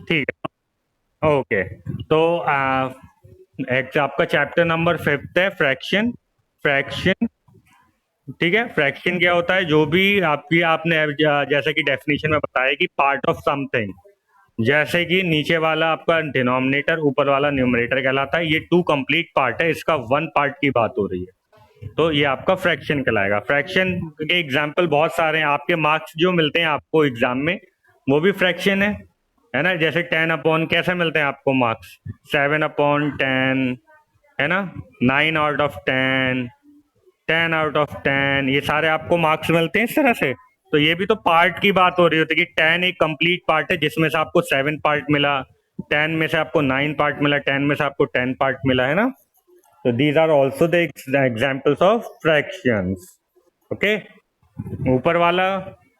ठीक है, ओके। तो एक आपका चैप्टर नंबर 5 है, फ्रैक्शन। फ्रैक्शन, ठीक है। फ्रैक्शन क्या होता है? जो भी आपकी आपने जैसे कि डेफिनेशन में बताया कि पार्ट ऑफ समथिंग, जैसे कि नीचे वाला आपका डिनोमिनेटर, ऊपर वाला न्यूमरेटर कहलाता है। ये टू कंप्लीट पार्ट है, इसका वन पार्ट की बात हो रही है, तो ये आपका फ्रैक्शन कहलाएगा। फ्रैक्शन के एग्जाम्पल बहुत सारे हैं। आपके मार्क्स जो मिलते हैं आपको एग्जाम में, वो भी फ्रैक्शन है ना। जैसे 10 अपॉन कैसे मिलते हैं आपको मार्क्स? 7/10, है ना। 9/10, 10/10, ये सारे आपको मार्क्स मिलते हैं इस तरह से। तो ये भी तो पार्ट की बात हो रही होती है कि 10 एक कंप्लीट पार्ट है, जिसमें से आपको 7 पार्ट मिला, 10 में से आपको 9 पार्ट मिला, 10 में से आपको 10 पार्ट मिला, है ना। तो these are also the examples of fractions. Okay. ऊपर वाला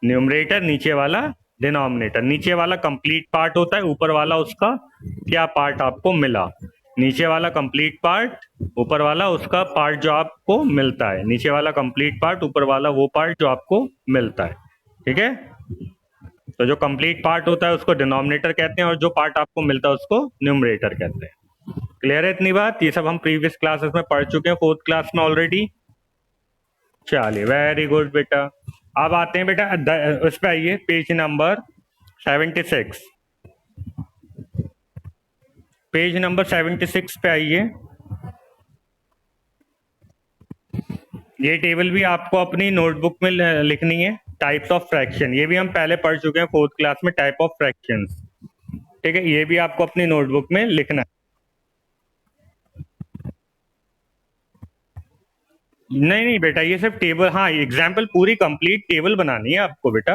न्यूमरेटर, नीचे वाला डिनोमिनेटर। नीचे वाला कंप्लीट पार्ट होता है, ऊपर वाला उसका क्या पार्ट आपको मिला। नीचे वाला कंप्लीट पार्ट, ऊपर वाला उसका पार्ट जो आपको मिलता है। नीचे वाला कंप्लीट पार्ट, ऊपर वाला वो पार्ट जो आपको मिलता है। ठीक है। तो जो कंप्लीट पार्ट होता है उसको डिनोमिनेटर कहते हैं, और जो पार्ट आपको मिलता है उसको न्यूमरेटर कहते हैं। क्लियर है इतनी बात? ये सब हम प्रीवियस क्लासेस में पढ़ चुके हैं, 4th क्लास में ऑलरेडी। चलिए, वेरी गुड बेटा। अब आते हैं बेटा उस पर आइए, पेज नंबर 76। पेज नंबर 76 पे आइए। ये टेबल भी आपको अपनी नोटबुक में लिखनी है। टाइप्स ऑफ फ्रैक्शन, ये भी हम पहले पढ़ चुके हैं 4th क्लास में, टाइप ऑफ फ्रैक्शंस। ठीक है, ये भी आपको अपनी नोटबुक में लिखना है। नहीं नहीं बेटा, ये सब टेबल, हाँ एग्जाम्पल, पूरी कंप्लीट टेबल बनानी है आपको बेटा,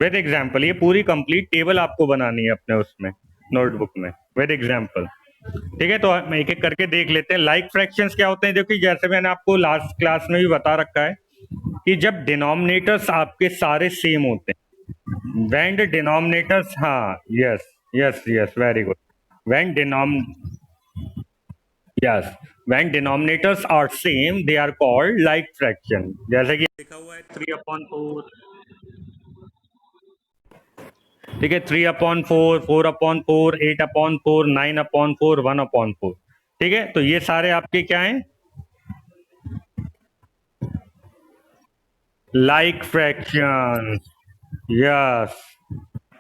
विद एग्जाम्पल। ये पूरी कंप्लीट टेबल आपको बनानी है अपने उसमें, नोटबुक में, विद एग्जाम्पल। ठीक है, तो हम एक एक करके देख लेते हैं। लाइक फ्रैक्शंस क्या होते हैं? देखिए, जैसे मैंने आपको लास्ट क्लास में भी बता रखा है कि जब डिनोमिनेटर्स आपके सारे सेम होते हैं, व्हेन द डिनोमिनेटर्स, हाँ, yes yes yes, very good. When denom yes, when denominators are same they are called like fractions. जैसे कि लिखा हुआ है 3/4, ठीक है, 3/4, 4/4, 8/4, 9/4, 1/4। ठीक है, तो ये सारे आपके क्या हैं? Like fraction. यस,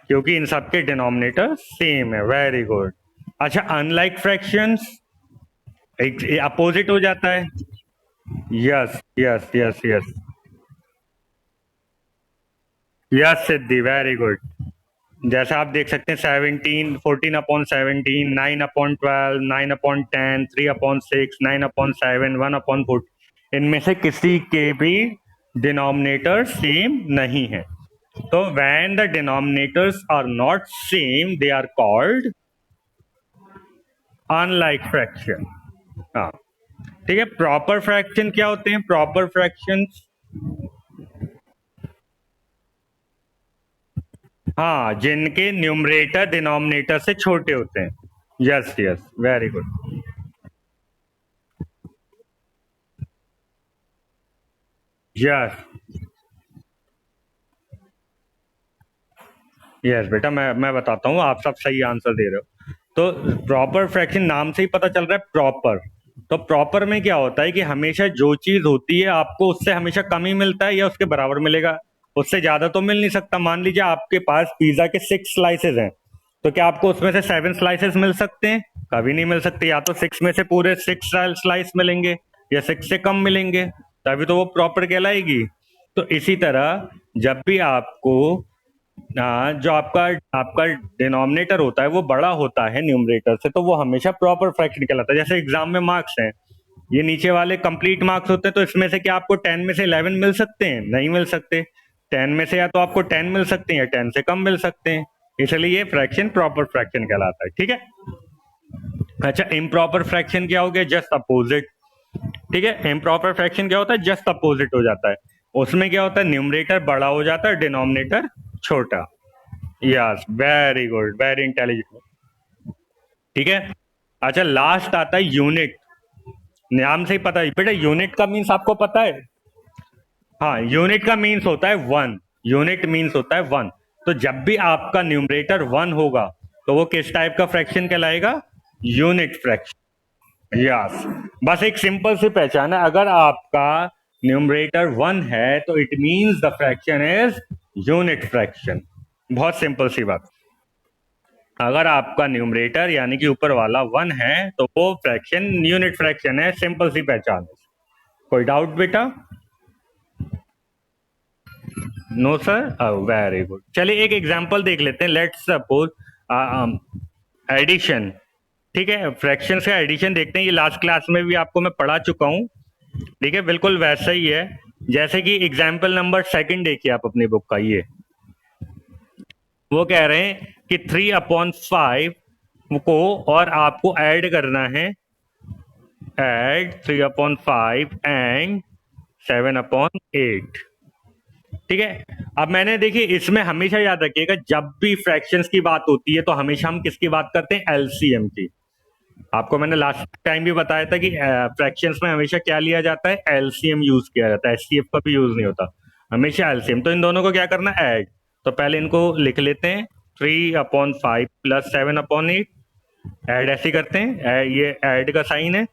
क्योंकि इन सबके डिनोमिनेटर सेम है। Very good. अच्छा, अनलाइक फ्रैक्शंस अपोजिट हो जाता है। Yes yes yes yes yes Siddhi, very good. जैसे आप देख सकते हैं, 17, 14/17, 9/12, 9/10, 3/6, 9/7, 1/4, इनमें से किसी के भी डिनोमिनेटर सेम नहीं है। तो when the denominators are not same they are called unlike fraction. हाँ, ठीक है। प्रॉपर फ्रैक्शन क्या होते हैं? प्रॉपर फ्रैक्शंस, हाँ, जिनके न्यूमरेटर डिनोमिनेटर से छोटे होते हैं। Yes yes, very good. Yes yes बेटा, मैं बताता हूँ, आप सब सही आंसर दे रहे हो। तो प्रॉपर फ्रैक्शन नाम से ही पता चल रहा है, प्रॉपर। तो प्रॉपर में क्या होता है कि हमेशा जो चीज होती है आपको उससे हमेशा कम ही मिलता है या उसके बराबर मिलेगा, उससे ज्यादा तो मिल नहीं सकता। मान लीजिए आपके पास पिज्जा के 6 स्लाइसेस हैं, तो क्या आपको उसमें से 7 स्लाइसेस मिल सकते हैं? कभी नहीं मिल सकते। या तो 6 में से पूरे 6 स्लाइस मिलेंगे, या 6 से कम मिलेंगे, तभी तो वो प्रॉपर कहलाएगी। तो इसी तरह जब भी आपको जो आपका आपका डिनोमिनेटर होता है वो बड़ा होता है न्यूमरेटर से, तो वो हमेशा प्रॉपर फ्रैक्शन कहलाता है। जैसे एग्जाम में मार्क्स हैं, ये नीचे वाले कंप्लीट मार्क्स होते हैं, तो इसमें से क्या आपको 10 में से 11 मिल सकते हैं? नहीं मिल सकते। 10 में से या तो आपको 10 मिल सकते हैं या 10 से कम मिल सकते हैं। इसलिए ये फ्रैक्शन प्रॉपर फ्रैक्शन कहलाता है। ठीक है। अच्छा, इम्प्रॉपर फ्रैक्शन क्या हो गया? Just opposite. ठीक है, इम्प्रॉपर फ्रैक्शन क्या होता है? जस्ट अपोजिट हो जाता है। उसमें क्या होता है? न्यूमरेटर बड़ा हो जाता है, डिनोमिनेटर छोटा। Yes, very good, very intelligent. ठीक है। अच्छा, लास्ट आता है यूनिट। नाम से ही पता है बेटा, यूनिट का मीन्स आपको पता है? हाँ, यूनिट का मीन्स होता है वन। यूनिट मीन्स होता है वन। तो जब भी आपका न्यूमरेटर 1 होगा तो वो किस टाइप का फ्रैक्शन कहलाएगा? Unit fraction. यस, बस एक सिंपल सी पहचान है, अगर आपका न्यूमरेटर 1 है तो it means the fraction is unit fraction. बहुत सिंपल सी बात। अगर आपका न्यूमरेटर यानी कि ऊपर वाला 1 है तो वो फ्रैक्शन यूनिट फ्रैक्शन है, सिंपल सी पहचान है। कोई डाउट बेटा? No sir, very good. चलिए एक एग्जांपल देख लेते हैं। लेट्स सपोज एडिशन, ठीक है, फ्रैक्शन का एडिशन देखते हैं। ये लास्ट क्लास में भी आपको मैं पढ़ा चुका हूँ, ठीक है, बिल्कुल वैसा ही है। जैसे कि एग्जाम्पल नंबर सेकंड देखिए आप अपनी बुक का, ये वो कह रहे हैं कि 3/5 को और आपको ऐड करना है, ऐड 3/5 एंड 7/8, ठीक है। अब मैंने देखिए इसमें हमेशा याद रखिएगा, जब भी फ्रैक्शंस की बात होती है तो हमेशा हम किसकी बात करते हैं? एलसीएम की। आपको मैंने लास्ट टाइम भी बताया था कि फ्रैक्शंस में हमेशा क्या लिया जाता है? एलसीएम यूज किया जाता है, एचसीएफ का भी यूज नहीं होता, हमेशा एलसीएम। तो इन दोनों को क्या करना है? ऐड। तो पहले इनको लिख लेते हैं, 3/5 प्लस 7/8, ऐड ऐसे करते हैं, ये ऐड का साइन है।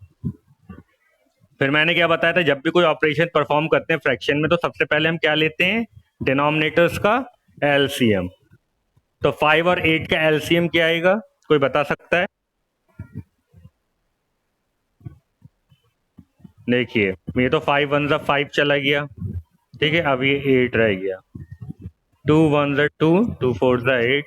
फिर मैंने क्या बताया था, जब भी कोई ऑपरेशन परफॉर्म करते हैं फ्रैक्शन में तो सबसे पहले हम क्या लेते हैं? डिनोमिनेटर्स का एलसीएम। तो 5 और 8 का एलसीएम क्या आएगा? कोई बता सकता है? देखिए ये तो 5 1 जा 5 चला गया, ठीक है, अब ये 8 रह गया। 2 1 जा 2, 2 4 जा 8,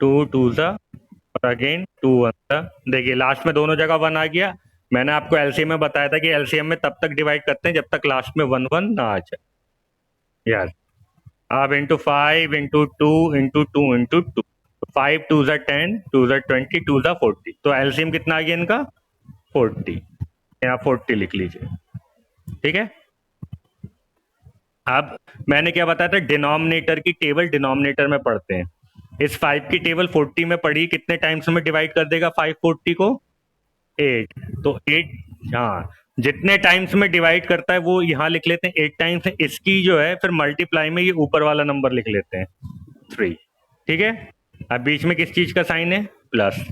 2 2 जा और अगेन 2 1 जा। देखिए लास्ट में दोनों जगह 1 आ गया। मैंने आपको एलसीएम में बताया था कि एलसीएम में तब तक डिवाइड करते हैं जब तक लास्ट में 1 1 ना आ जाए। यार अब इंटू 5 इंटू 2 इंटू 2 इंटू 2, 5 2 जा 10, 2 जा 20, 2 जा 40। तो एलसीएम कितना आ गया इनका? 40। यहाँ 40 लिख लीजिए, ठीक है। अब मैंने क्या बताया था, डिनोमिनेटर की टेबल डिनोमिनेटर में पढ़ते हैं। इस 5 की टेबल 40 में पढ़ी, कितने टाइम्स में डिवाइड कर देगा 5 40 को? 8। तो 8, हाँ, जितने टाइम्स में डिवाइड करता है वो यहाँ लिख लेते हैं 8 टाइम्स। इसकी जो है फिर मल्टीप्लाई में ये ऊपर वाला नंबर लिख लेते हैं 3, ठीक है। अब बीच में किस चीज का साइन है? प्लस।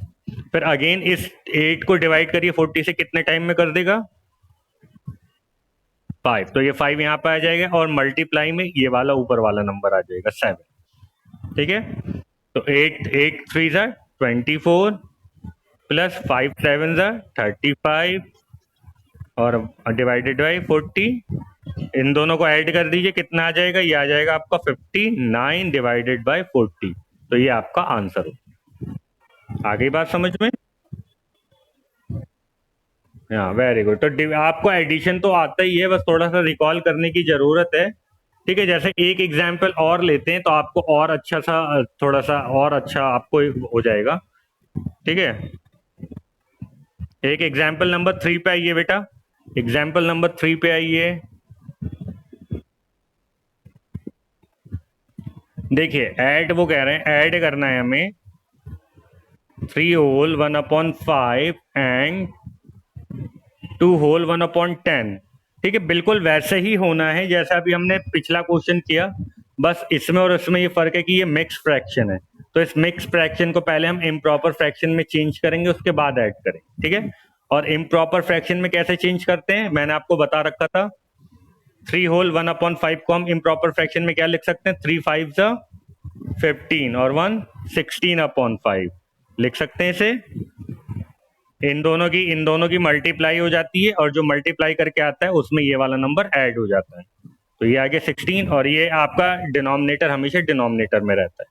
फिर अगेन इस 8 को डिवाइड करिए 40 से, कितने टाइम में कर देगा? 5। तो ये 5 यहाँ पे आ जाएगा और मल्टीप्लाई में ये वाला ऊपर वाला नंबर आ जाएगा 7, ठीक है। तो 8 8 3 जा 24 प्लस 5 7 जा 35 और डिवाइडेड बाई 40। इन दोनों को ऐड कर दीजिए, कितना आ जाएगा? ये आ जाएगा आपका 59 डिवाइडेड बाई 40। तो ये आपका आंसर हो। आ गई बात समझ में? हाँ वेरी गुड। तो आपको एडिशन तो आता ही है, बस थोड़ा सा रिकॉल करने की जरूरत है, ठीक है। जैसे एक एग्जाम्पल और लेते हैं तो आपको और अच्छा सा, थोड़ा सा और अच्छा आपको हो जाएगा, ठीक है। एक एग्जाम्पल नंबर 3 पे आइए बेटा, एग्जाम्पल नंबर 3 पे आइए। देखिए ऐड, वो कह रहे हैं ऐड करना है हमें 3 होल 1/5 एंड 2 होल 1/10, ठीक है। बिल्कुल वैसे ही होना है जैसा अभी हमने पिछला क्वेश्चन किया, बस इसमें और इसमें ये फर्क है कि ये मिक्स फ्रैक्शन है। तो इस मिक्स फ्रैक्शन को पहले हम इम्प्रॉपर फ्रैक्शन में चेंज करेंगे, उसके बाद ऐड करेंगे, ठीक है। और इम्प्रॉपर फ्रैक्शन में कैसे चेंज करते हैं मैंने आपको बता रखा था। 3 होल 1/5 को हम इम्प्रॉपर फ्रैक्शन में क्या लिख सकते हैं? 3 5 जा 15 और 1 16/5 लिख सकते हैं इसे। इन दोनों की मल्टीप्लाई हो जाती है और जो मल्टीप्लाई करके आता है उसमें ये वाला नंबर ऐड हो जाता है। तो ये आगे 16 और ये आपका डिनोमिनेटर हमेशा डिनोमिनेटर में रहता है।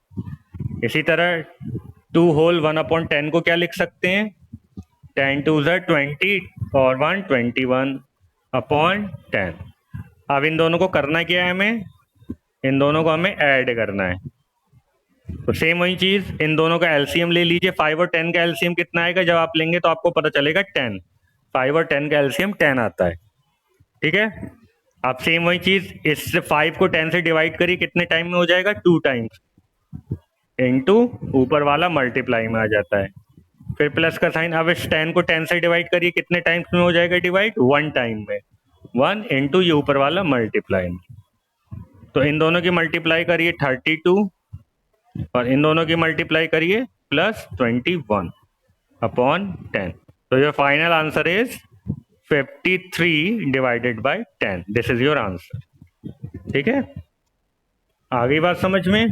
इसी तरह 2 होल 1/10 को क्या लिख सकते हैं? 10 2 जा 20 और 1 21/10। अब इन दोनों को करना क्या है हमें? इन दोनों को हमें ऐड करना है। तो सेम वही चीज, इन दोनों का एलसीएम ले लीजिए। 5 और 10 का एलसीएम कितना आएगा? जब आप लेंगे तो आपको पता चलेगा 10। 5 और 10 का एलसीएम 10 आता है, ठीक है। आप सेम वही चीज, इस 5 को 10 से डिवाइड करिए, कितने टाइम में हो जाएगा? 2 टाइम्स, इनटू ऊपर वाला मल्टीप्लाई में आ जाता है, फिर प्लस का साइन। अब इस 10 को 10 से डिवाइड करिए, कितने टाइम्स में हो जाएगा डिवाइड? 1 टाइम में, 1 इंटू ये ऊपर वाला मल्टीप्लाई में। तो इन दोनों की मल्टीप्लाई करिए 32 और इन दोनों की मल्टीप्लाई करिए +21/10. तो your final answer is 53 divided by 10. This is your answer. ठीक है, आ गई बात समझ में?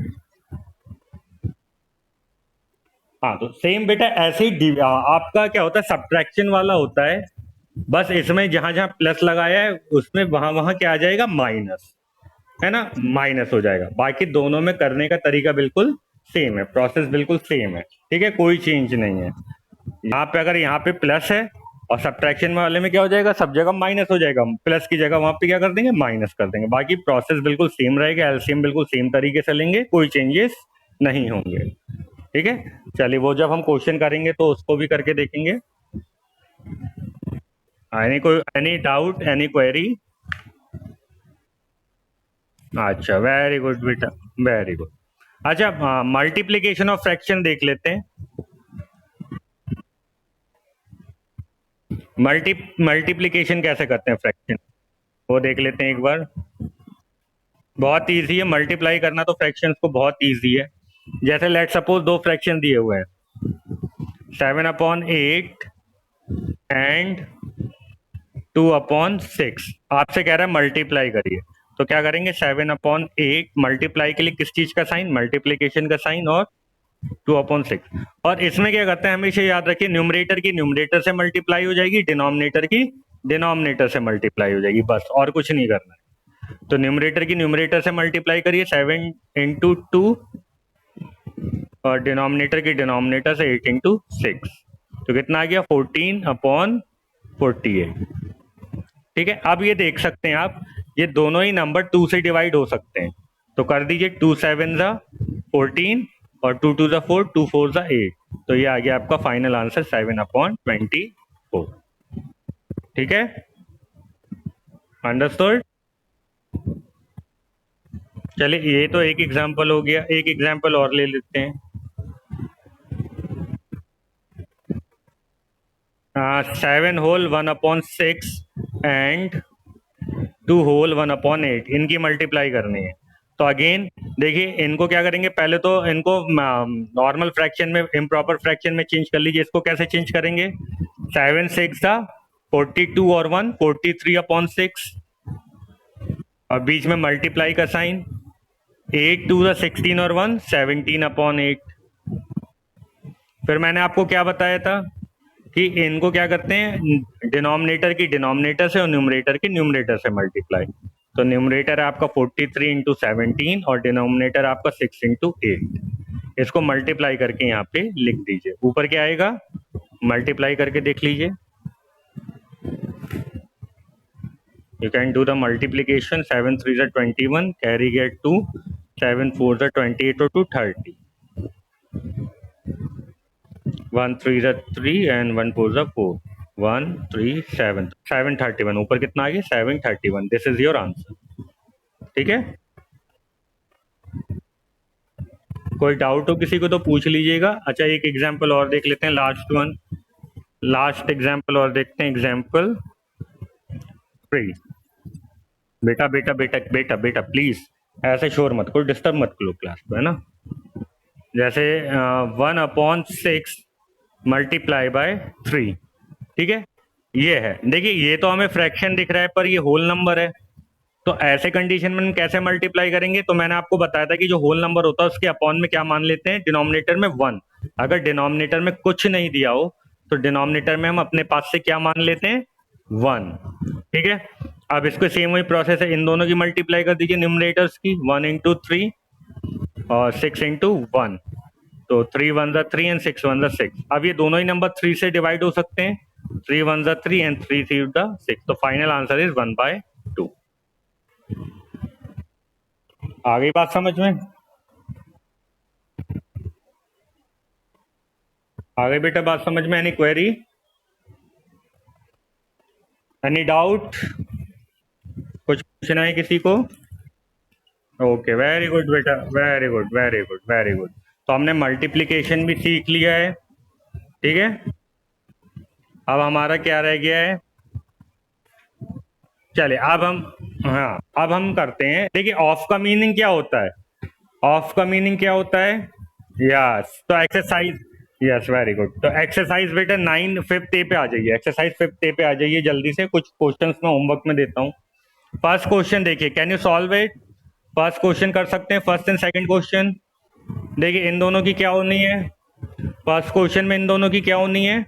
हाँ, तो सेम बेटा ऐसे ही आपका क्या होता है, सब्ट्रैक्शन वाला होता है. बस इसमें जहां जहां प्लस लगाया है उसमें वहां वहां क्या आ जाएगा, माइनस. है ना, माइनस हो जाएगा. बाकी दोनों में करने का तरीका बिल्कुल सेम है, प्रोसेस बिल्कुल सेम है. ठीक है, कोई चेंज नहीं है. यहाँ पे अगर यहाँ पे प्लस है और सब्ट्रैक्शन वाले में क्या हो जाएगा, सब जगह माइनस हो जाएगा. प्लस की जगह वहां पे क्या कर देंगे, माइनस कर देंगे. बाकी प्रोसेस बिल्कुल सेम रहेगा, एलसीएम बिल्कुल सेम तरीके से लेंगे, कोई चेंजेस नहीं होंगे. ठीक है, चलिए वो जब हम क्वेश्चन करेंगे तो उसको भी करके देखेंगे. Any doubt, any query? अच्छा, वेरी गुड बेटा, वेरी गुड. अच्छा, मल्टीप्लीकेशन ऑफ फ्रैक्शन देख लेते हैं. मल्टीप्लीकेशन कैसे करते हैं फ्रैक्शन, वो देख लेते हैं एक बार. बहुत इजी है मल्टीप्लाई करना तो फ्रैक्शंस को, बहुत इजी है. जैसे लेट सपोज दो फ्रैक्शन दिए हुए हैं, 7/8 एंड 2/6. आपसे कह रहा है मल्टीप्लाई करिए, तो क्या करेंगे, 7/8 मल्टीप्लाई के लिए किस चीज का साइन, मल्टीप्लीकेशन का साइन, और 2/6. और इसमें क्या करते हैं, हमेशा याद रखिए, न्यूमरेटर की न्यूमरेटर से मल्टीप्लाई हो जाएगी, डिनोमिनेटर की डिनोमिनेटर से मल्टीप्लाई हो जाएगी, बस और कुछ नहीं करना है. तो न्यूमरेटर की न्यूमरेटर से मल्टीप्लाई करिए 7 × 2, और डिनोमिनेटर की डिनोमिनेटर से 8 × 6. तो कितना आ गया, 14/48. ठीक है, अब ये देख सकते हैं आप, ये दोनों ही नंबर 2 से डिवाइड हो सकते हैं. तो कर दीजिए, 2 7 14 और 2 2 4, 2 4 8. तो ये आ गया आपका फाइनल आंसर 7/24. ठीक है, अंडरस्टूड. चलिए, ये तो एक एग्जांपल हो गया, एक एग्जांपल और ले लेते हैं. 7 होल 1/6 एंड 2 होल 1/8, इनकी मल्टीप्लाई करनी है. तो अगेन देखिए, इनको क्या करेंगे, पहले तो इनको नॉर्मल फ्रैक्शन में, इम्प्रॉपर फ्रैक्शन में चेंज कर लीजिए. इसको कैसे चेंज करेंगे, 7 6 42 और 1 43/6, और बीच में मल्टीप्लाई का साइन, 8 2 16 और 1 17/8. फिर मैंने आपको क्या बताया था कि इनको क्या करते हैं, डिनोमिनेटर की डिनोमिनेटर से और न्यूमरेटर की न्यूमरेटर से मल्टीप्लाई. तो न्यूमरेटर है आपका 43 × 17 और डिनोमिनेटर आपका 6 × 8. इसको मल्टीप्लाई करके यहाँ पे लिख दीजिए. ऊपर क्या आएगा, मल्टीप्लाई करके देख लीजिए. You can do the multiplication. 7 3 are 21, carry get 2, 7 4 are 28 or 2 30. 1 3 are 3 and 1 4 are 4. 1 3 7 731. ऊपर कितना आ गया, 731. This is your answer. ठीक है, कोई डाउट हो किसी को तो पूछ लीजिएगा. अच्छा, एक एग्जांपल और देख लेते हैं, लास्ट एग्जांपल और देखते हैं. एग्जांपल 3. बेटा बेटा बेटा बेटा बेटा प्लीज ऐसे शोर मत करो, डिस्टर्ब मत करो क्लास को, है ना. जैसे 1/6 मल्टीप्लाई बाय 3. ठीक है, ये है. देखिए, ये तो हमें फ्रैक्शन दिख रहा है पर ये होल नंबर है. तो ऐसे कंडीशन में हम कैसे मल्टीप्लाई करेंगे, तो मैंने आपको बताया था कि जो होल नंबर होता है उसके अपॉन में क्या मान लेते हैं, डिनोमिनेटर में 1. अगर डिनोमिनेटर में कुछ नहीं दिया हो तो डिनोमिनेटर में हम अपने पास से क्या मान लेते हैं, 1. ठीक है, अब इसको सेम वही प्रोसेस है, इन दोनों की मल्टीप्लाई कर दीजिए, न्यूमरेटर्स की, 1 × 3 और 6 × 1. तो 3 1 3 एंड 6 1 6. अब ये दोनों ही नंबर 3 से डिवाइड हो सकते हैं, 3 1 3 एंड 3 3 6. तो फाइनल आंसर इज 1/2. आ गई बात समझ में, आ गई बेटा बात समझ में. एनी क्वेरी, एनी डाउट, कुछ पूछना है किसी को? ओके, वेरी गुड बेटा, very good very good very good. तो हमने मल्टीप्लीकेशन भी सीख लिया है. ठीक है, अब हमारा क्या रह गया है, चलिए अब हम, हाँ अब हम करते हैं. देखिए, ऑफ का मीनिंग क्या होता है, ऑफ का मीनिंग क्या होता है, यस, तो एक्सरसाइज, यस वेरी गुड, तो एक्सरसाइज बेटा 9 फिफ्थ ए पे आ जाइए, एक्सरसाइज फिफ्थ ए पे आ जाइए जल्दी से, कुछ क्वेश्चंस मैं होमवर्क में देता हूँ। फर्स्ट क्वेश्चन देखिए, can you solve it? First question कर सकते हैं, फर्स्ट एंड सेकंड क्वेश्चन। देखिए इन दोनों की क्या होनी है, फर्स्ट क्वेश्चन में इन दोनों की क्या होनी है,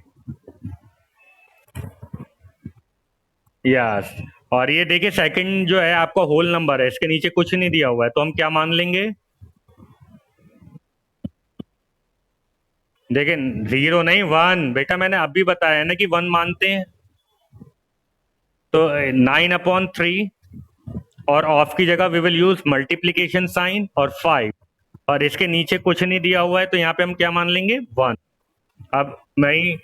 यस। और ये देखिए सेकंड जो है आपका होल नंबर है, इसके नीचे कुछ नहीं दिया हुआ है, तो हम क्या मान लेंगे? देखिए जीरो नहीं, वन बेटा, मैंने अभी बताया ना कि वन मानते हैं। तो 9/3, और ऑफ की जगह we will use multiplication sign और 5, और इसके नीचे कुछ नहीं दिया हुआ है, तो यहाँ पे हम क्या मान लेंगे? वन। अब मैं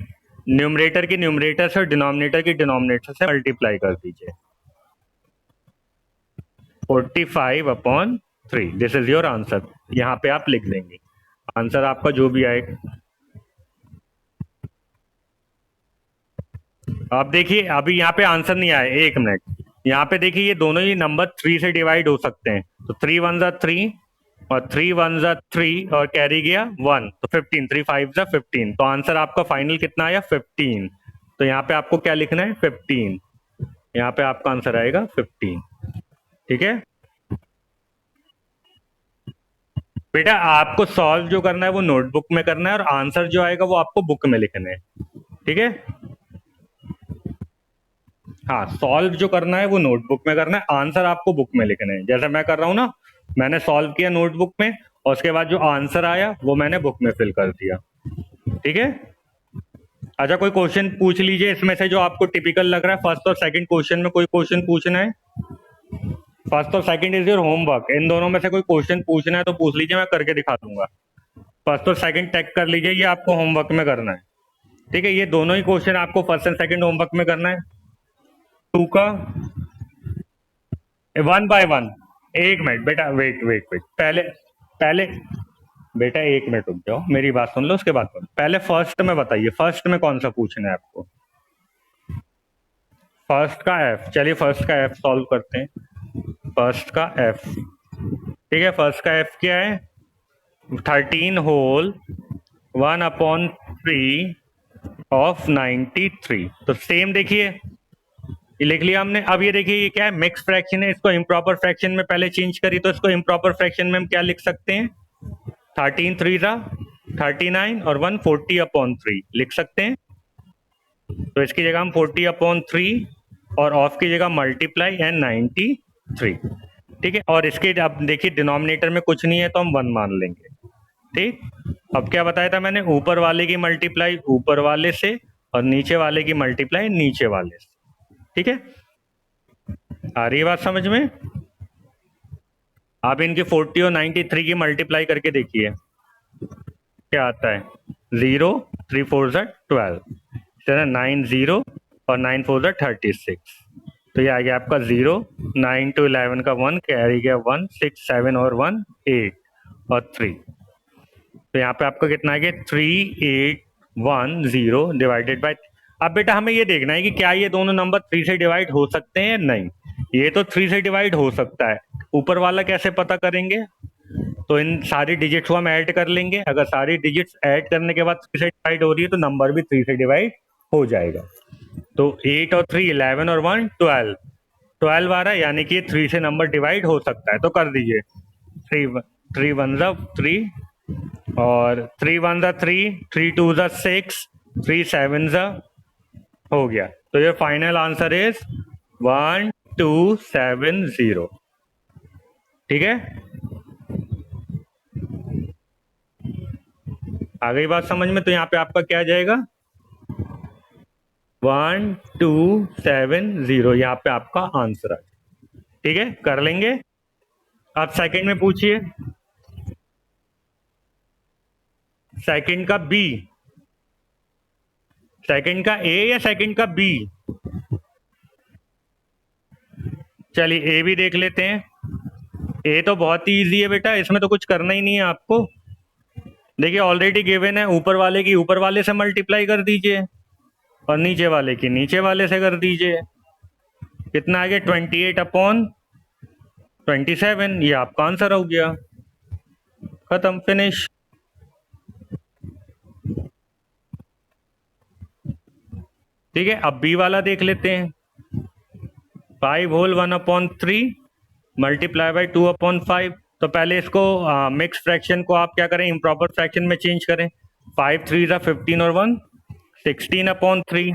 न्यूमरेटर की न्यूमरेटर से और डिनोमिनेटर की डिनोमिनेटर से मल्टीप्लाई कर दीजिए। 45/3, दिस इज योर आंसर। यहाँ पे आप लिख देंगे आंसर आपका जो भी आए। अब देखिए अभी यहाँ पे आंसर नहीं आया, एक मिनट, यहाँ पे देखिए ये दोनों ही नंबर 3 से डिवाइड हो सकते हैं, तो 3 1 जा 3 और 3 1 जा 3 और कैरी गया 1, तो 15, 3 5 जा 15, तो आंसर आपका फाइनल कितना आया? 15। तो यहाँ पे आपको क्या लिखना है? 15। यहाँ पे आपका आंसर आएगा 15। ठीक है बेटा, आपको सॉल्व जो करना है वो नोटबुक में करना है, और आंसर जो आएगा वो आपको बुक में लिखना है। ठीक है, हाँ, सॉल्व जो करना है वो नोटबुक में करना है, आंसर आपको बुक में लिखना है, जैसे मैं कर रहा हूँ ना, मैंने सॉल्व किया नोटबुक में, और उसके बाद जो आंसर आया वो मैंने बुक में फिल कर दिया। ठीक है, अच्छा कोई क्वेश्चन पूछ लीजिए इसमें से जो आपको टिपिकल लग रहा है, फर्स्ट और सेकंड क्वेश्चन में कोई क्वेश्चन पूछना है? फर्स्ट और सेकंड इज योर होमवर्क, इन दोनों में से कोई क्वेश्चन पूछना है तो पूछ लीजिए, मैं करके दिखा दूंगा। फर्स्ट और सेकंड टैग कर लीजिए, ये आपको होमवर्क में करना है। ठीक है, ये दोनों ही क्वेश्चन आपको फर्स्ट एंड सेकंड होमवर्क में करना है। टू का वन बाय वन, एक मिनट बेटा, वेट वेट वेट, पहले पहले बेटा एक मिनट रुक जाओ, मेरी बात सुन लो उसके बाद करो। पहले फर्स्ट में बताइए, फर्स्ट में कौन सा पूछना है आपको? फर्स्ट का एफ, चलिए फर्स्ट का एफ सॉल्व करते हैं। फर्स्ट का एफ, ठीक है, फर्स्ट का एफ क्या है? 13 होल 1/3 ऑफ 93। तो सेम देखिए, ये लिख लिया हमने। अब ये देखिए ये क्या है? मिक्स फ्रैक्शन है, इसको इम्प्रॉपर फ्रैक्शन में पहले चेंज करी, तो इसको इम्प्रॉपर फ्रैक्शन में हम क्या लिख सकते हैं? 13 3 जा 39 और 140/3 लिख सकते हैं। तो इसकी जगह हम 40/3 और ऑफ की जगह मल्टीप्लाई एंड 93। ठीक है, और इसके अब देखिए डिनोमिनेटर में कुछ नहीं है, तो हम 1 मान लेंगे। ठीक, अब क्या बताया था मैंने? ऊपर वाले की मल्टीप्लाई ऊपर वाले से और नीचे वाले की मल्टीप्लाई नीचे वाले से। ठीक है, आ रही है बात समझ में? आप इनकी 40 और 93 की मल्टीप्लाई करके देखिए क्या आता है। 0, 3 4 जा 12, 9 0 और 9 4 जा 36। तो ये आ गया आपका 0, 9 to 11 का 1 कैरी गया 1, 6 7 और 1 8 और 3। तो यहाँ पे आपका कितना आ गया? 3810 डिवाइडेड बाय। अब बेटा हमें ये देखना है कि क्या ये दोनों नंबर 3 से डिवाइड हो सकते हैं या नहीं। ये तो 3 से डिवाइड हो सकता है, ऊपर वाला कैसे पता करेंगे? तो इन सारी डिजिट्स को हम ऐड कर लेंगे, अगर सारी डिजिट्स ऐड करने के बाद 3 से डिवाइड हो रही है तो नंबर भी 3 से डिवाइड हो जाएगा। तो 8 और 3 11 और 1 12, 12 आ रहा है, यानी कि 3 से नंबर डिवाइड हो सकता है, तो कर दीजिए। 3 1 जा 3 और 3 1 जा 3, 3 2 जा 6, 3 7 जा, हो गया। तो ये फाइनल आंसर इज 1270। ठीक है, आ गई बात समझ में? तो यहाँ पे आपका क्या आ जाएगा? 1270, यहाँ पे आपका आंसर आ जाएगा। ठीक है, कर लेंगे। अब सेकंड में पूछिए, सेकंड का बी, सेकंड का ए या सेकंड का बी? चलिए ए भी देख लेते हैं। ए तो बहुत ही इजी है बेटा, इसमें तो कुछ करना ही नहीं है आपको। देखिए ऑलरेडी गिवन है, ऊपर वाले की ऊपर वाले से मल्टीप्लाई कर दीजिए और नीचे वाले की नीचे वाले से कर दीजिए। कितना आ गया? 28/27, ये आपका आंसर हो गया, खत्म, फिनिश। ठीक है, अब बी वाला देख लेते हैं। 5 होल 1/3 मल्टीप्लाई बाई 2/5। तो पहले इसको मिक्स फ्रैक्शन को आप क्या करें, इम्प्रॉपर फ्रैक्शन में चेंज करें। 5 3 15 और 1 16/3।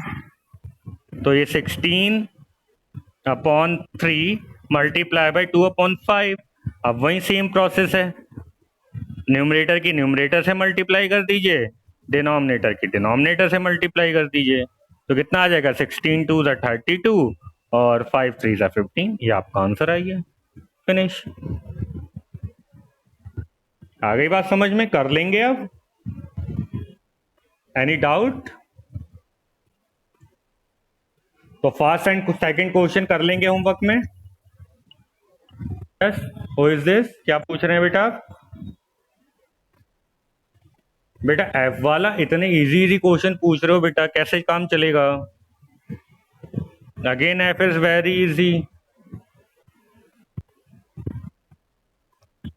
तो ये 16/3 मल्टीप्लाई बाई 2/5। अब वही सेम प्रोसेस है, न्यूमरेटर की न्यूमरेटर से मल्टीप्लाई कर दीजिए, डिनोमिनेटर की डिनोमिनेटर से मल्टीप्लाई कर दीजिए। तो कितना आ जाएगा, 16 2 32 और 5 3 15। ये आपका आंसर आ गया। फिनिश। आ गई बात समझ में, कर लेंगे अब। Any doubt? तो फर्स्ट एंड सेकंड क्वेश्चन कर लेंगे होमवर्क में। यस, हु इज दिस, क्या पूछ रहे हैं बेटा आप? बेटा एफ वाला इतने इजी इजी क्वेश्चन पूछ रहे हो बेटा, कैसे काम चलेगा? Again F is very easy.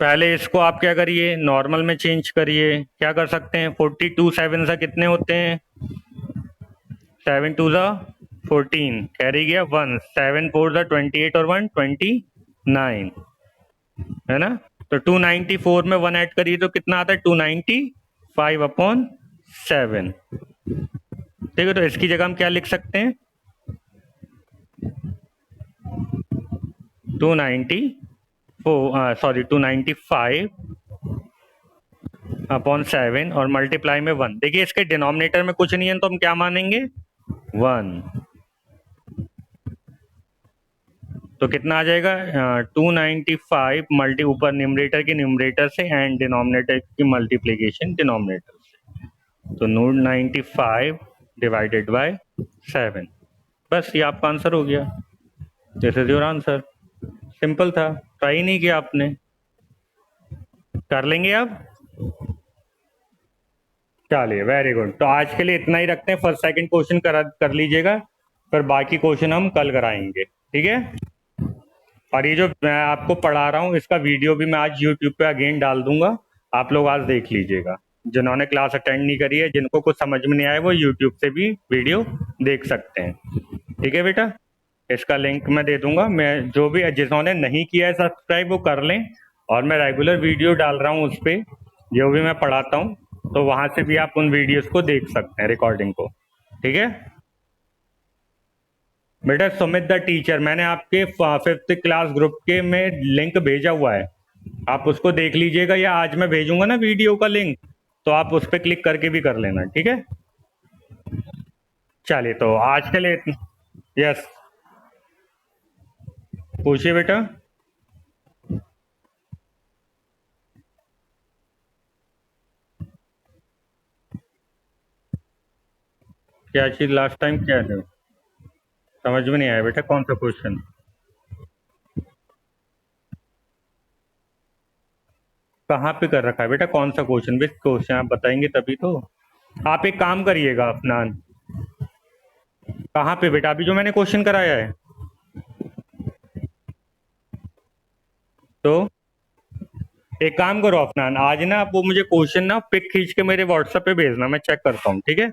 पहले इसको आप क्या करिए, नॉर्मल में चेंज करिए। क्या कर सकते हैं, 42 7 से कितने होते हैं, 7 2 14, कैरी गया 1, 7 4 28 और 1 29, है ना? तो 294 में 1 ऐड करिए तो कितना आता है, 295/7। ठीक है, तो इसकी जगह हम क्या लिख सकते हैं, 295/7 और मल्टीप्लाई में 1। देखिए इसके डिनोमिनेटर में कुछ नहीं है तो हम क्या मानेंगे, 1। तो कितना आ जाएगा, 295 मल्टी ऊपर न्यूमरेटर की न्यूमरेटर से एंड डिनोमिनेटर की मल्टीप्लीकेशन डिनोमिनेटर से। तो 295 डिवाइडेड बाय 7। बस ये आपका आंसर हो गया। This is your answer. Simple था, ट्राई नहीं किया आपने। कर लेंगे अब। चलिए वेरी गुड। तो आज के लिए इतना ही रखते हैं, फर्स्ट सेकंड क्वेश्चन कर लीजिएगा, फिर बाकी क्वेश्चन हम कल कराएंगे, ठीक है? और ये जो मैं आपको पढ़ा रहा हूँ इसका वीडियो भी मैं आज यूट्यूब पे अगेन डाल दूंगा, आप लोग आज देख लीजिएगा। जिन्होंने क्लास अटेंड नहीं करी है, जिनको कुछ समझ में नहीं आया, वो यूट्यूब से भी वीडियो देख सकते हैं। ठीक है बेटा, इसका लिंक मैं दे दूंगा। मैं जो भी जिन्होंने नहीं किया है सब्सक्राइब वो कर लें, और मैं रेगुलर वीडियो डाल रहा हूँ उस पर, जो भी मैं पढ़ाता हूँ, तो वहां से भी आप उन वीडियोस को देख सकते हैं, रिकॉर्डिंग को। ठीक है बेटा, सुमित द टीचर मैंने आपके 5th क्लास ग्रुप के में लिंक भेजा हुआ है, आप उसको देख लीजिएगा, या आज मैं भेजूंगा ना वीडियो का लिंक, तो आप उस पर क्लिक करके भी कर लेना। ठीक है, चलिए तो आज के लिए। यस, पूछिए बेटा। क्या चीज लास्ट टाइम क्या है, समझ में नहीं आया बेटा, कौन सा क्वेश्चन? कहाँ पे कर रखा है बेटा, कौन सा क्वेश्चन, विच क्वेश्चन आप बताएंगे तभी तो। आप एक काम करिएगा अपना, कहाँ पे बेटा, अभी जो मैंने क्वेश्चन कराया है, तो एक काम करो अफनान, आज ना आप वो मुझे क्वेश्चन ना पिक खींच के मेरे व्हाट्सएप पे भेजना, मैं चेक करता हूँ। ठीक है,